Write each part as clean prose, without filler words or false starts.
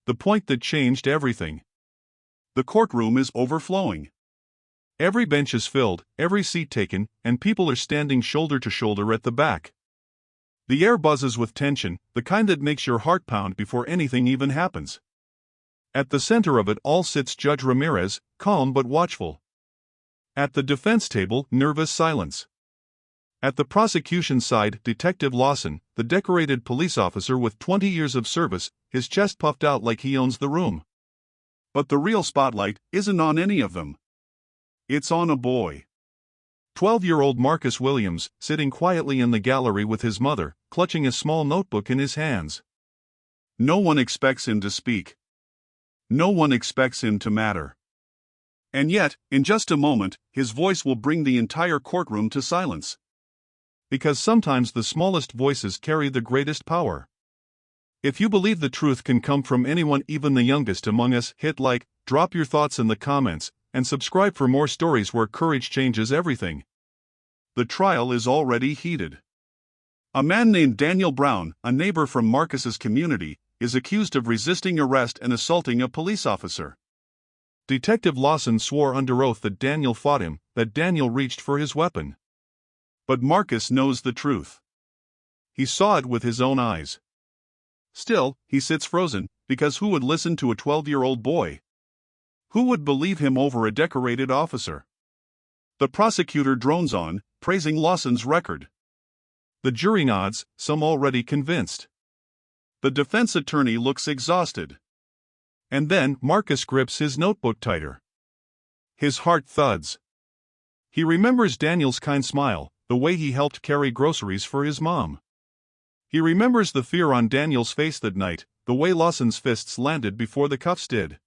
The point that changed everything. The courtroom is overflowing. Every bench is filled, every seat taken, and people are standing shoulder to shoulder at the back. The air buzzes with tension, the kind that makes your heart pound before anything even happens. At the center of it all sits Judge Ramirez, calm but watchful. At the defense table, nervous silence. At the prosecution side, Detective Lawson, the decorated police officer with 20 years of service, his chest puffed out like he owns the room. But the real spotlight isn't on any of them. It's on a boy. 12-year-old Marcus Williams, sitting quietly in the gallery with his mother, clutching a small notebook in his hands. No one expects him to speak. No one expects him to matter. And yet, in just a moment, his voice will bring the entire courtroom to silence. Because sometimes the smallest voices carry the greatest power. If you believe the truth can come from anyone, even the youngest among us, hit like, drop your thoughts in the comments, and subscribe for more stories where courage changes everything. The trial is already heated. A man named Daniel Brown, a neighbor from Marcus's community, is accused of resisting arrest and assaulting a police officer. Detective Lawson swore under oath that Daniel fought him, that Daniel reached for his weapon. But Marcus knows the truth. He saw it with his own eyes. Still, he sits frozen, because who would listen to a 12-year-old boy? Who would believe him over a decorated officer? The prosecutor drones on, praising Lawson's record. The jury nods, some already convinced. The defense attorney looks exhausted. And then Marcus grips his notebook tighter. His heart thuds. He remembers Daniel's kind smile, the way he helped carry groceries for his mom. He remembers the fear on Daniel's face that night, the way Lawson's fists landed before the cuffs did.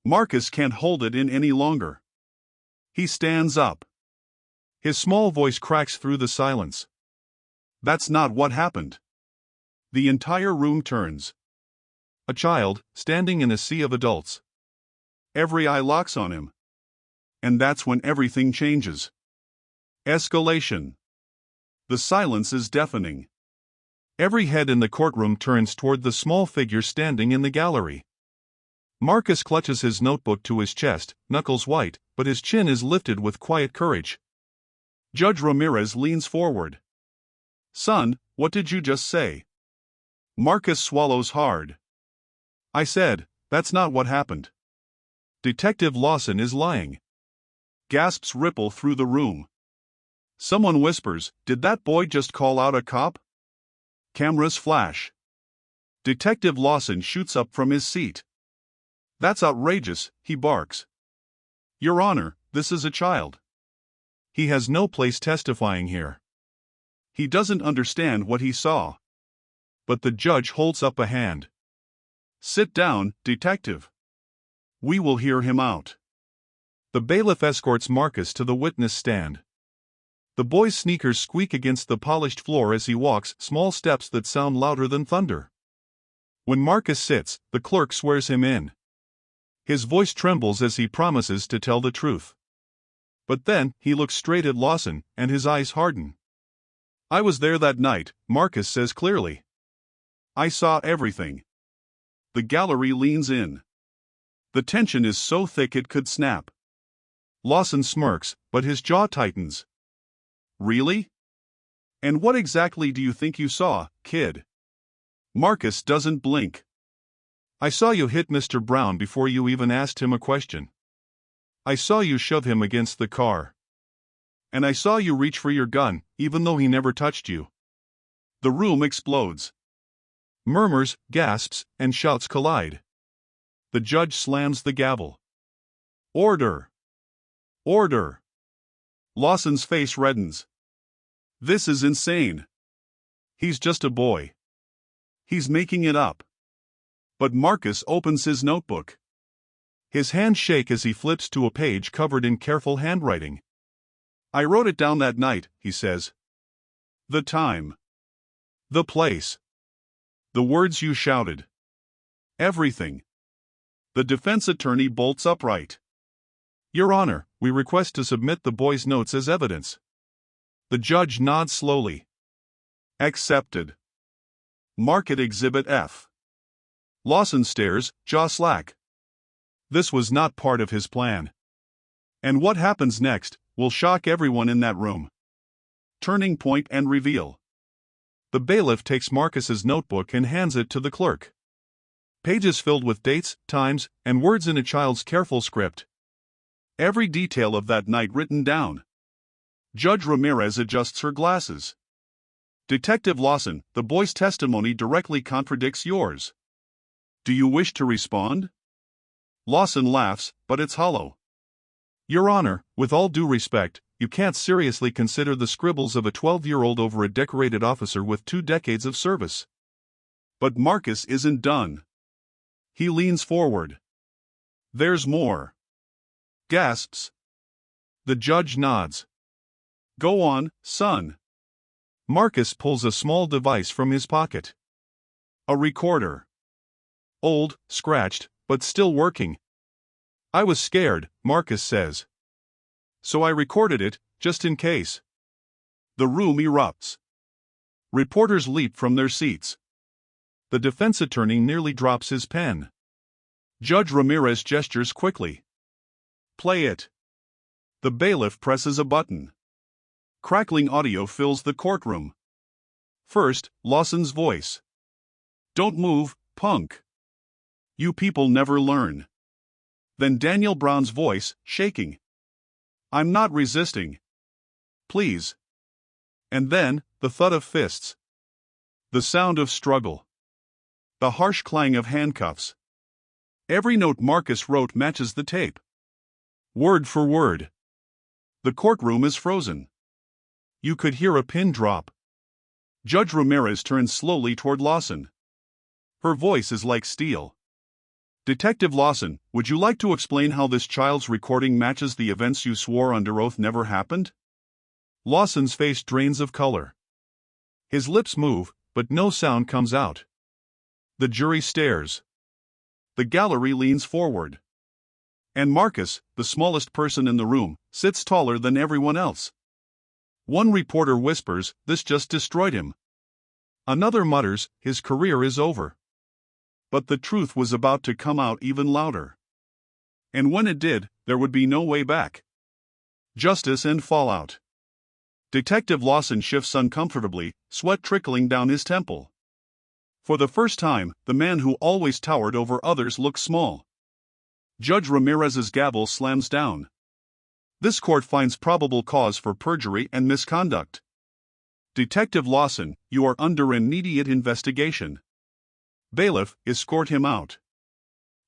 Marcus can't hold it in any longer. He stands up. His small voice cracks through the silence. That's not what happened. The entire room turns. A child, standing in a sea of adults. Every eye locks on him. And that's when everything changes. Escalation. The silence is deafening. Every head in the courtroom turns toward the small figure standing in the gallery. Marcus clutches his notebook to his chest, knuckles white, but his chin is lifted with quiet courage. Judge Ramirez leans forward. Son, what did you just say? Marcus swallows hard. I said, that's not what happened. Detective Lawson is lying. Gasps ripple through the room. Someone whispers, did that boy just call out a cop? Cameras flash. Detective Lawson shoots up from his seat. That's outrageous, he barks. Your Honor, this is a child. He has no place testifying here. He doesn't understand what he saw. But the judge holds up a hand. Sit down, detective. We will hear him out. The bailiff escorts Marcus to the witness stand. The boy's sneakers squeak against the polished floor as he walks, small steps that sound louder than thunder. When Marcus sits, the clerk swears him in. His voice trembles as he promises to tell the truth. But then, he looks straight at Lawson, and his eyes harden. I was there that night, Marcus says clearly. I saw everything. The gallery leans in. The tension is so thick it could snap. Lawson smirks, but his jaw tightens. Really? And what exactly do you think you saw, kid? Marcus doesn't blink. I saw you hit Mr. Brown before you even asked him a question. I saw you shove him against the car. And I saw you reach for your gun, even though he never touched you. The room explodes. Murmurs, gasps, and shouts collide. The judge slams the gavel. Order! Order! Lawson's face reddens. This is insane. He's just a boy. He's making it up. But Marcus opens his notebook. His hands shake as he flips to a page covered in careful handwriting. I wrote it down that night, he says. The time. The place. The words you shouted. Everything. The defense attorney bolts upright. Your Honor, we request to submit the boy's notes as evidence. The judge nods slowly. Accepted. Mark it Exhibit F. Lawson stares, jaw slack. This was not part of his plan. And what happens next will shock everyone in that room. Turning point and reveal. The bailiff takes Marcus's notebook and hands it to the clerk. Pages filled with dates, times, and words in a child's careful script. Every detail of that night written down. Judge Ramirez adjusts her glasses. Detective Lawson, the boy's testimony directly contradicts yours. Do you wish to respond? Lawson laughs, but it's hollow. Your Honor, with all due respect, you can't seriously consider the scribbles of a 12-year-old over a decorated officer with 2 decades of service. But Marcus isn't done. He leans forward. There's more. Gasps. The judge nods. Go on, son. Marcus pulls a small device from his pocket. A recorder. Old, scratched, but still working. I was scared, Marcus says. So I recorded it, just in case. The room erupts. Reporters leap from their seats. The defense attorney nearly drops his pen. Judge Ramirez gestures quickly. Play it. The bailiff presses a button. Crackling audio fills the courtroom. First, Lawson's voice. Don't move, punk. You people never learn. Then Daniel Brown's voice, shaking. I'm not resisting. Please. And then, the thud of fists. The sound of struggle. The harsh clang of handcuffs. Every note Marcus wrote matches the tape. Word for word. The courtroom is frozen. You could hear a pin drop. Judge Ramirez turns slowly toward Lawson. Her voice is like steel. Detective Lawson, would you like to explain how this child's recording matches the events you swore under oath never happened? Lawson's face drains of color. His lips move, but no sound comes out. The jury stares. The gallery leans forward. And Marcus, the smallest person in the room, sits taller than everyone else. One reporter whispers, "This just destroyed him." Another mutters, "His career is over." But the truth was about to come out even louder. And when it did, there would be no way back. Justice and fallout. Detective Lawson shifts uncomfortably, sweat trickling down his temple. For the first time, the man who always towered over others looks small. Judge Ramirez's gavel slams down. This court finds probable cause for perjury and misconduct. Detective Lawson, you are under immediate investigation. Bailiff, escort him out.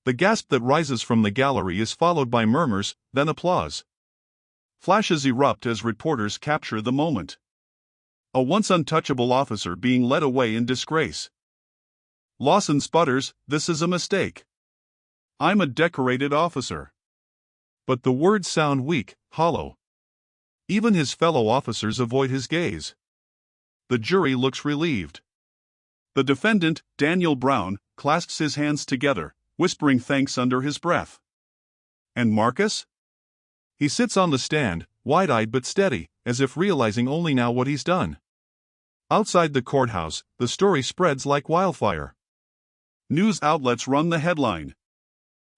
The gasp that rises from the gallery is followed by murmurs, then applause. Flashes erupt as reporters capture the moment. A once untouchable officer being led away in disgrace. Lawson sputters, "This is a mistake. I'm a decorated officer." But the words sound weak, hollow. Even his fellow officers avoid his gaze. The jury looks relieved. The defendant, Daniel Brown, clasps his hands together, whispering thanks under his breath. And Marcus? He sits on the stand, wide-eyed but steady, as if realizing only now what he's done. Outside the courthouse, the story spreads like wildfire. News outlets run the headline.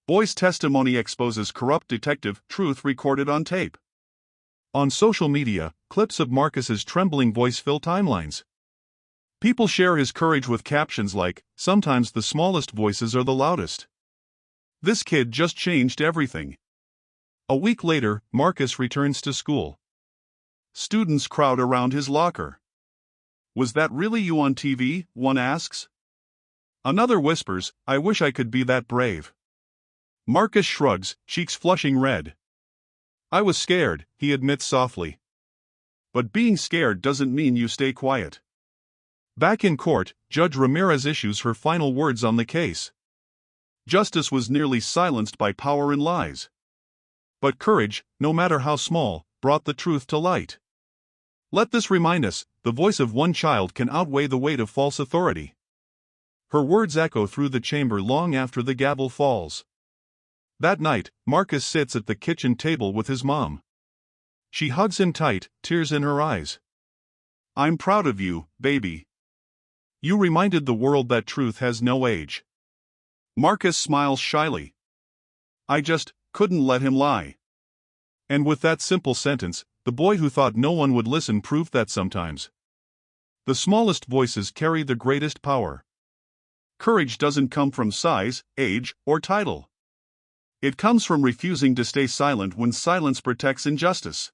Boy's testimony exposes corrupt detective, truth recorded on tape. On social media, clips of Marcus's trembling voice fill timelines. People share his courage with captions like, "Sometimes the smallest voices are the loudest." This kid just changed everything. A week later, Marcus returns to school. Students crowd around his locker. "Was that really you on TV?" one asks. Another whispers, "I wish I could be that brave." Marcus shrugs, cheeks flushing red. "I was scared," he admits softly. But being scared doesn't mean you stay quiet. Back in court, Judge Ramirez issues her final words on the case. Justice was nearly silenced by power and lies. But courage, no matter how small, brought the truth to light. Let this remind us, the voice of one child can outweigh the weight of false authority. Her words echo through the chamber long after the gavel falls. That night, Marcus sits at the kitchen table with his mom. She hugs him tight, tears in her eyes. "I'm proud of you, baby. You reminded the world that truth has no age." Marcus smiles shyly. I just couldn't let him lie. And with that simple sentence, the boy who thought no one would listen proved that sometimes the smallest voices carry the greatest power. Courage doesn't come from size, age, or title. It comes from refusing to stay silent when silence protects injustice.